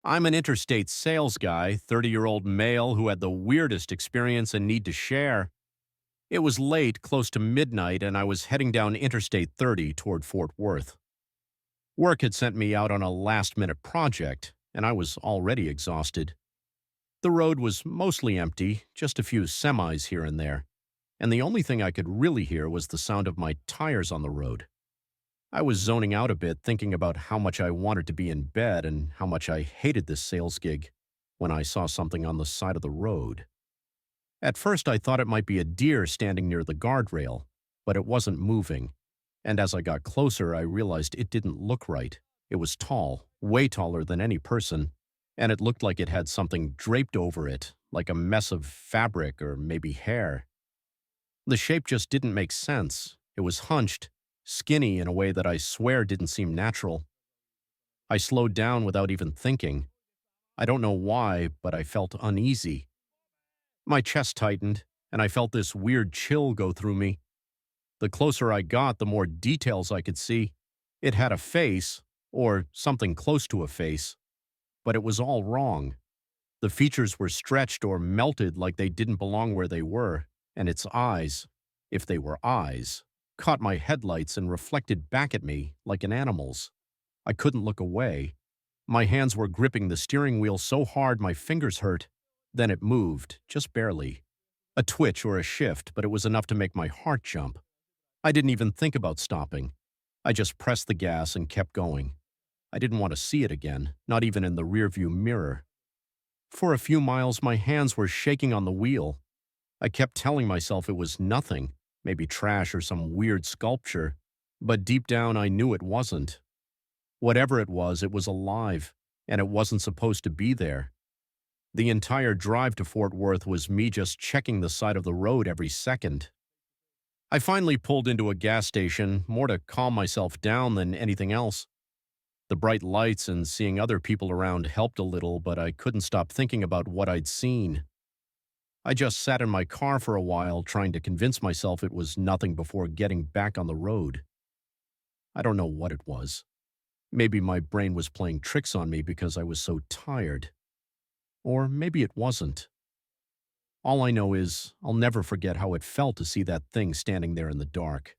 I'm an Interstate sales guy, 30-year-old male who had the weirdest experience and need to share. It was late, close to midnight, and I was heading down Interstate 30 toward Fort Worth. Work had sent me out on a last-minute project, and I was already exhausted. The road was mostly empty, just a few semis here and there, and the only thing I could really hear was the sound of my tires on the road. I was zoning out a bit, thinking about how much I wanted to be in bed and how much I hated this sales gig, when I saw something on the side of the road. At first, I thought it might be a deer standing near the guardrail, but it wasn't moving. And as I got closer, I realized it didn't look right. It was tall, way taller than any person, and it looked like it had something draped over it, like a mess of fabric or maybe hair. The shape just didn't make sense. It was hunched, skinny in a way that I swear didn't seem natural. I slowed down without even thinking. I don't know why, but I felt uneasy. My chest tightened, and I felt this weird chill go through me. The closer I got, the more details I could see. It had a face, or something close to a face, but it was all wrong. The features were stretched or melted like they didn't belong where they were, and its eyes, if they were eyes, caught my headlights and reflected back at me like an animal's. I couldn't look away. My hands were gripping the steering wheel so hard my fingers hurt. Then it moved, just barely. A twitch or a shift, but it was enough to make my heart jump. I didn't even think about stopping. I just pressed the gas and kept going. I didn't want to see it again, not even in the rearview mirror. For a few miles, my hands were shaking on the wheel. I kept telling myself it was nothing, maybe trash or some weird sculpture, but deep down I knew it wasn't. Whatever it was alive, and it wasn't supposed to be there. The entire drive to Fort Worth was me just checking the side of the road every second. I finally pulled into a gas station, more to calm myself down than anything else. The bright lights and seeing other people around helped a little, but I couldn't stop thinking about what I'd seen. I just sat in my car for a while, trying to convince myself it was nothing before getting back on the road. I don't know what it was. Maybe my brain was playing tricks on me because I was so tired. Or maybe it wasn't. All I know is I'll never forget how it felt to see that thing standing there in the dark.